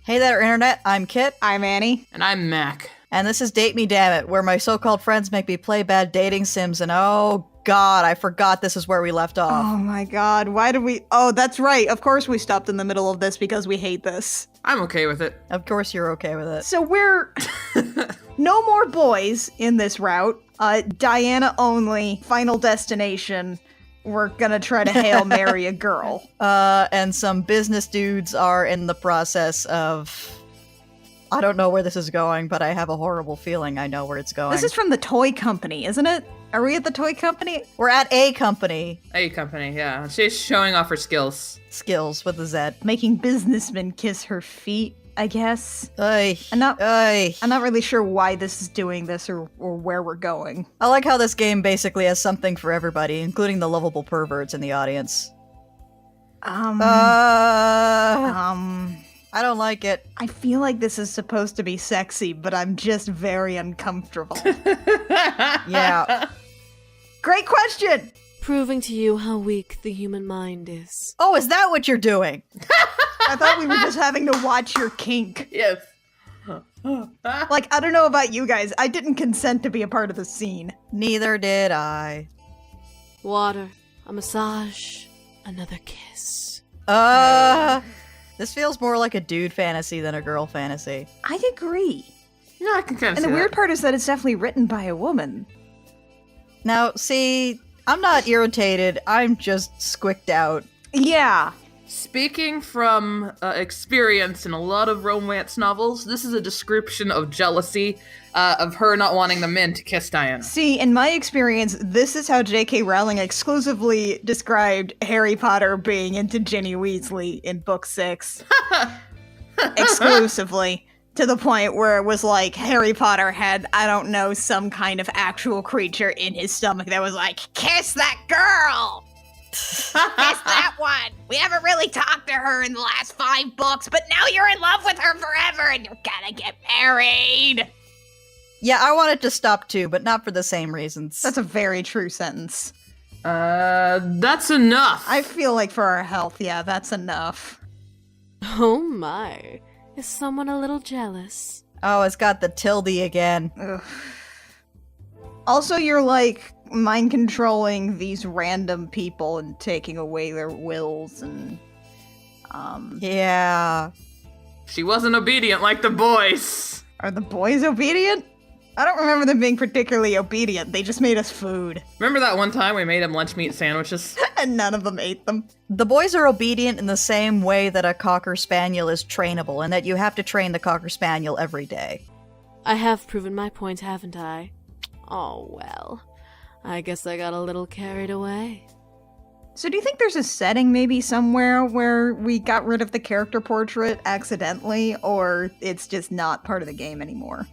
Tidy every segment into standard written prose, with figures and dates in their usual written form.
Hey there, Internet. I'm Kit. I'm Annie. And I'm Mac. And this is Date Me Dammit, where my so-called friends make me play bad dating sims, and oh god, I forgot this is where we left off. Oh my god, why did we- Oh, that's right. Of course we stopped in the middle of this because we hate this. I'm okay with it. Of course you're okay with it. So we're... no more boys in this route. Diana only. Final destination. We're gonna try to Hail Mary a girl. And some business dudes are in the process of... I don't know where this is going, but I have a horrible feeling I know where it's going. This is from the toy company, isn't it? Are we at the toy company? We're at a company. A company, yeah. She's showing off her skills. Skills with a Z. Making businessmen kiss her feet, I guess. Ay. I'm not Ay. really sure why this is doing this or where we're going. I like how this game basically has something for everybody, including the lovable perverts in the audience. I don't like it. I feel like this is supposed to be sexy, but I'm just very uncomfortable. Yeah. Great question! Proving to you how weak the human mind is. Oh, is that what you're doing? I thought we were just having to watch your kink. Yes. Like, I don't know about you guys, I didn't consent to be a part of the scene. Neither did I. Water, a massage, another kiss. This feels more like a dude fantasy than a girl fantasy. I agree. Yeah, I can kind of And see the weird that. part is that it's definitely written by a woman. Now, see, I'm not irritated, I'm just squicked out. Yeah. Speaking from experience in a lot of romance novels, this is a description of jealousy, of her not wanting the men to kiss Diana. See, in my experience, this is how J.K. Rowling exclusively described Harry Potter being into Ginny Weasley in book 6. Exclusively. To the point where it was like Harry Potter had, I don't know, some kind of actual creature in his stomach that was like, kiss that girl! Kiss that one! We haven't really talked to her in the last 5 books, but now you're in love with her forever and you're gonna get married! Yeah, I wanted to stop too, but not for the same reasons. That's a very true sentence. That's enough. I feel like for our health, yeah, that's enough. Oh my. Is someone a little jealous? Oh, it's got the tilde again. Ugh. Also, you're like mind controlling these random people and taking away their wills and Yeah. She wasn't obedient like the boys. Are the boys obedient? I don't remember them being particularly obedient. They just made us food. Remember that one time we made them lunch meat sandwiches? And none of them ate them. The boys are obedient in the same way that a Cocker Spaniel is trainable, and that you have to train the Cocker Spaniel every day. I have proven my point, haven't I? Oh well. I guess I got a little carried away. So do you think there's a setting maybe somewhere where we got rid of the character portrait accidentally, or it's just not part of the game anymore?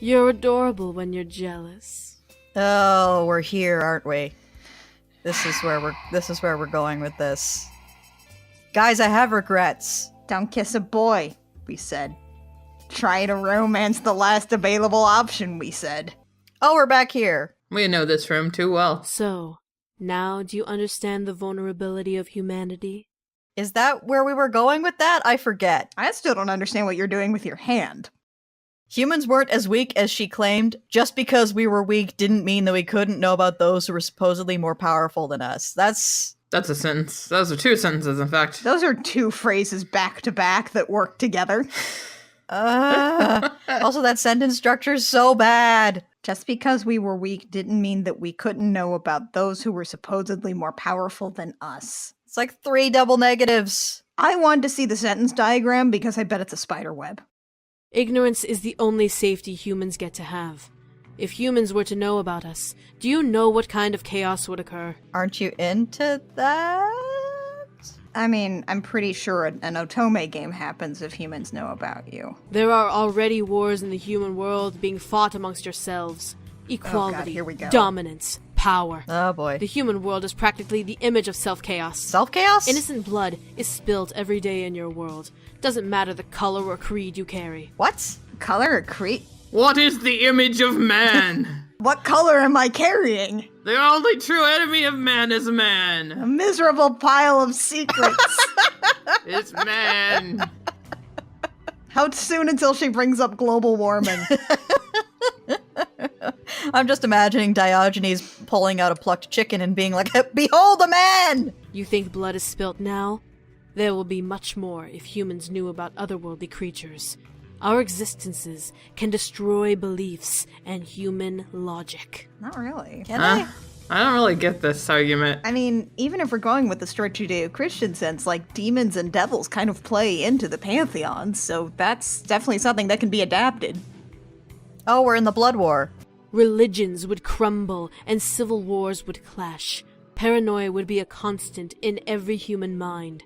You're adorable when you're jealous. Oh, we're here, aren't we? This is where we're going with this. Guys, I have regrets. Don't kiss a boy, we said. Try to romance the last available option, we said. Oh, we're back here. We know this room too well. So, now do you understand the vulnerability of humanity? Is that where we were going with that? I forget. I still don't understand what you're doing with your hand. Humans weren't as weak as she claimed. Just because we were weak didn't mean that we couldn't know about those who were supposedly more powerful than us. That's a sentence. Those are 2 sentences, in fact. Those are 2 phrases back to back that work together. Also, that sentence structure is so bad. Just because we were weak didn't mean that we couldn't know about those who were supposedly more powerful than us. It's like 3 double negatives. I wanted to see the sentence diagram because I bet it's a spider web. Ignorance is the only safety humans get to have. If humans were to know about us, do you know what kind of chaos would occur? Aren't you into that? I mean, I'm pretty sure an Otome game happens if humans know about you. There are already wars in the human world being fought amongst yourselves. Equality, Oh God, here we go. dominance, power. Oh boy. The human world is practically the image of self-chaos. Self-chaos? Innocent blood is spilled every day in your world. Doesn't matter the color or creed you carry. What? Color or creed? What is the image of man? What color am I carrying? The only true enemy of man is man. A miserable pile of secrets. It's man. How soon until she brings up global warming? I'm just imagining Diogenes pulling out a plucked chicken and being like, "Behold a man!" You think blood is spilt now? There will be much more if humans knew about otherworldly creatures. Our existences can destroy beliefs and human logic. Not really. Can I? I don't really get this argument. I mean, even if we're going with the strict Judeo-Christian sense, like, demons and devils kind of play into the pantheon, so that's definitely something that can be adapted. Oh, we're in the blood war. Religions would crumble and civil wars would clash. Paranoia would be a constant in every human mind.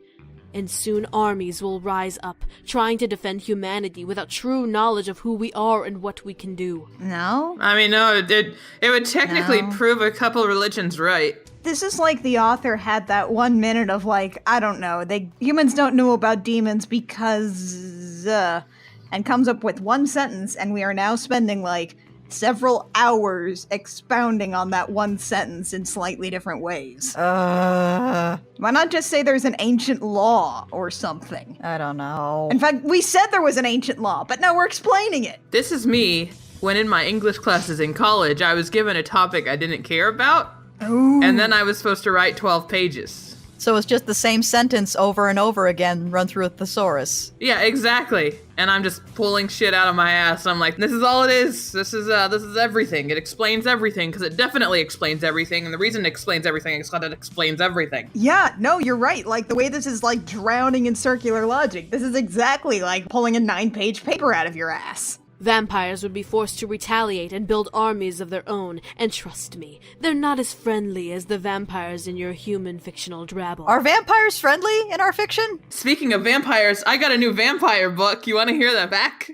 And soon armies will rise up, trying to defend humanity without true knowledge of who we are and what we can do. No? I mean, no, it would technically No. prove a couple religions right. This is like the author had that 1 minute of like, I don't know, humans don't know about demons because, and comes up with one sentence, and we are now spending like several hours expounding on that one sentence in slightly different ways. Why not just say there's an ancient law or something? I don't know. In fact, we said there was an ancient law, but now we're explaining it. This is me when in my English classes in college, I was given a topic I didn't care about, and then I was supposed to write 12 pages. So it's just the same sentence over and over again run through a thesaurus. Yeah, exactly. And I'm just pulling shit out of my ass. I'm like, this is all it is. This is everything. It explains everything, because it definitely explains everything. And the reason it explains everything is because it explains everything. Yeah, no, you're right. Like, the way this is like drowning in circular logic. This is exactly like pulling a 9-page paper out of your ass. Vampires would be forced to retaliate and build armies of their own, and trust me, they're not as friendly as the vampires in your human fictional drabble. Are vampires friendly in our fiction? Speaking of vampires, I got a new vampire book. You want to hear that back?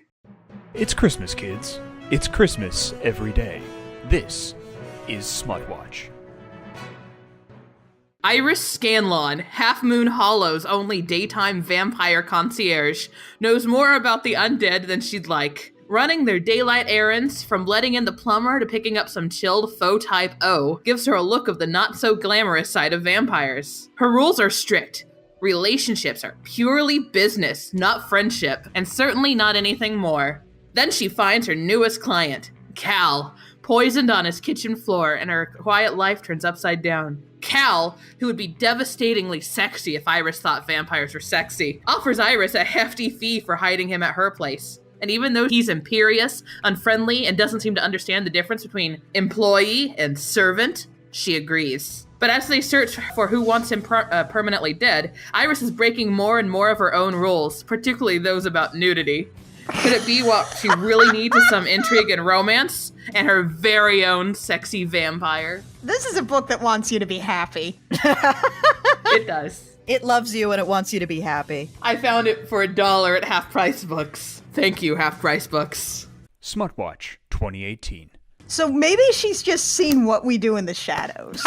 It's Christmas, kids. It's Christmas every day. This is Smutwatch. Iris Scanlon, Half Moon Hollow's only daytime vampire concierge, knows more about the undead than she'd like. Running their daylight errands, from letting in the plumber to picking up some chilled faux type O, gives her a look of the not-so-glamorous side of vampires. Her rules are strict. Relationships are purely business, not friendship, and certainly not anything more. Then she finds her newest client, Cal, poisoned on his kitchen floor, and her quiet life turns upside down. Cal, who would be devastatingly sexy if Iris thought vampires were sexy, offers Iris a hefty fee for hiding him at her place. And even though he's imperious, unfriendly, and doesn't seem to understand the difference between employee and servant, she agrees. But as they search for who wants him permanently dead, Iris is breaking more and more of her own rules, particularly those about nudity. Could it be what she really needs is some intrigue and romance, and her very own sexy vampire? This is a book that wants you to be happy. It does. It loves you and it wants you to be happy. I found it for $1 at Half Price Books. Thank you, Half Price Books. Smutwatch 2018. So maybe she's just seen What We Do in the Shadows.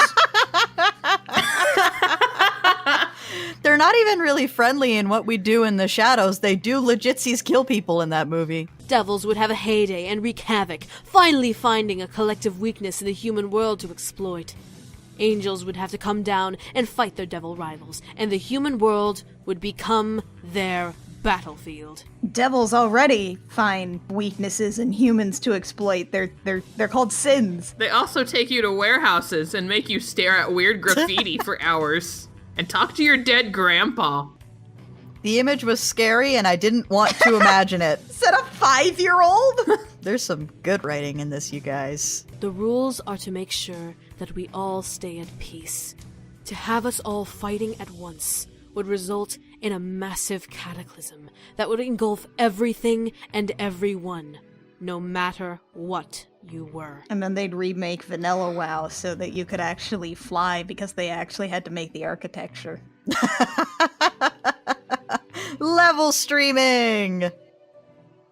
They're not even really friendly in What We Do in the Shadows. They do legitsies kill people in that movie. Devils would have a heyday and wreak havoc, finally finding a collective weakness in the human world to exploit. Angels would have to come down and fight their devil rivals, and the human world would become their battlefield. Devils already find weaknesses in humans to exploit. They're called sins. They also take you to warehouses and make you stare at weird graffiti for hours. And talk to your dead grandpa. The image was scary and I didn't want to imagine it. Is that a 5-year-old? There's some good writing in this, you guys. The rules are to make sure that we all stay at peace. To have us all fighting at once would result in a massive cataclysm that would engulf everything and everyone, no matter what you were. And then they'd remake Vanilla WoW so that you could actually fly because they actually had to make the architecture. Level streaming!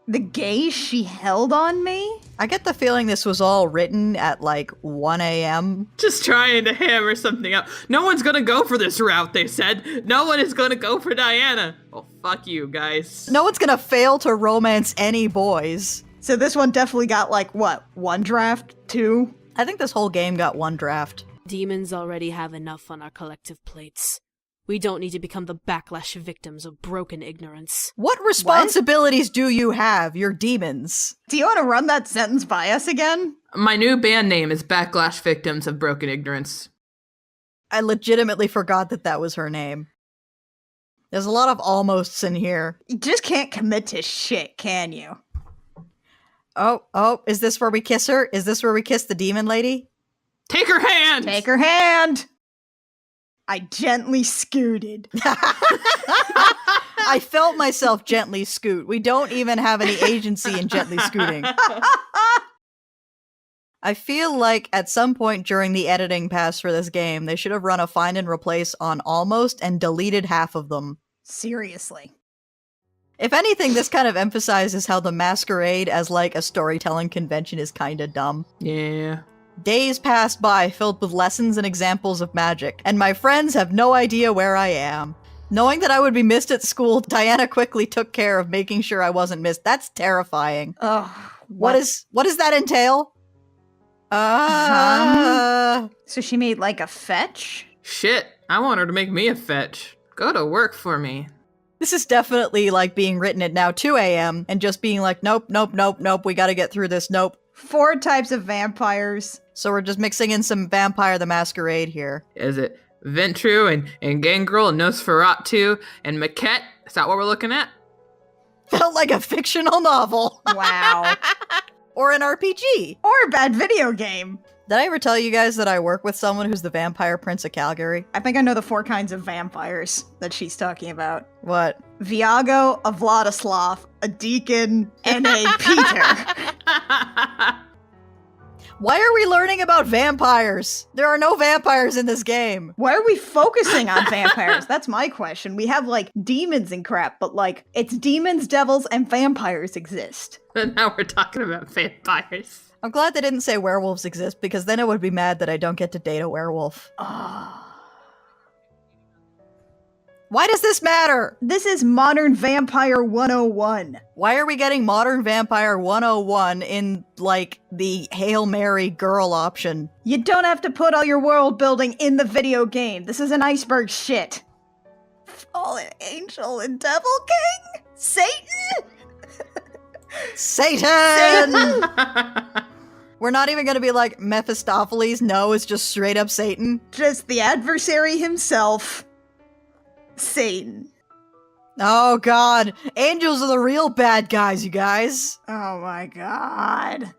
The gaze she held on me? I get the feeling this was all written at like 1 a.m. Just trying to hammer something out. No one's gonna go for this route, they said. No one is gonna go for Diana. Well, fuck you, guys. No one's gonna fail to romance any boys. So this one definitely got like, what, 1 draft? 2? I think this whole game got 1 draft. Demons already have enough on our collective plates. We don't need to become the backlash victims of broken ignorance. What responsibilities do you have? You're demons. Do you want to run that sentence by us again? My new band name is Backlash Victims of Broken Ignorance. I legitimately forgot that was her name. There's a lot of almosts in here. You just can't commit to shit, can you? Oh, is this where we kiss her? Is this where we kiss the demon lady? Take her hand! Take her hand! I gently scooted. I felt myself gently scoot. We don't even have any agency in gently scooting. I feel like at some point during the editing pass for this game, they should have run a find and replace on almost and deleted half of them. Seriously. If anything, this kind of emphasizes how the masquerade as like a storytelling convention is kinda dumb. Yeah. Days passed by filled with lessons and examples of magic, and my friends have no idea where I am. Knowing that I would be missed at school, Diana quickly took care of making sure I wasn't missed. That's terrifying. Ugh. What does that entail? So she made like a fetch? Shit, I want her to make me a fetch. Go to work for me. This is definitely like being written at now 2 a.m. and just being like, nope, we gotta get through this, nope. 4 types of vampires. So we're just mixing in some Vampire the Masquerade here. Is it Ventru and Gangrel and Nosferatu and Maquette? Is that what we're looking at? Felt like a fictional novel. Wow. Or an RPG. Or a bad video game. Did I ever tell you guys that I work with someone who's the Vampire Prince of Calgary? I think I know the 4 kinds of vampires that she's talking about. What? Viago, a Vladislav, a Deacon, and a Peter. Why are we learning about vampires? There are no vampires in this game. Why are we focusing on vampires? That's my question. We have, like, demons and crap, but, like, it's demons, devils, and vampires exist. And now we're talking about vampires. I'm glad they didn't say werewolves exist, because then I would be mad that I don't get to date a werewolf. Why does this matter? This is Modern Vampire 101. Why are we getting Modern Vampire 101 in, like, the Hail Mary girl option? You don't have to put all your world building in the video game. This is an iceberg shit. Fallen Angel and Devil King? Satan? Satan! We're not even gonna be like Mephistopheles. No, it's just straight up Satan. Just the adversary himself. Satan. Oh god. Angels are the real bad guys, you guys. Oh my god.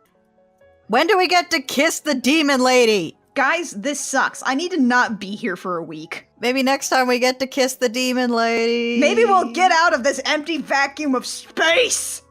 When do we get to kiss the demon lady? Guys, this sucks. I need to not be here for a week. Maybe next time we get to kiss the demon lady. Maybe we'll get out of this empty vacuum of space.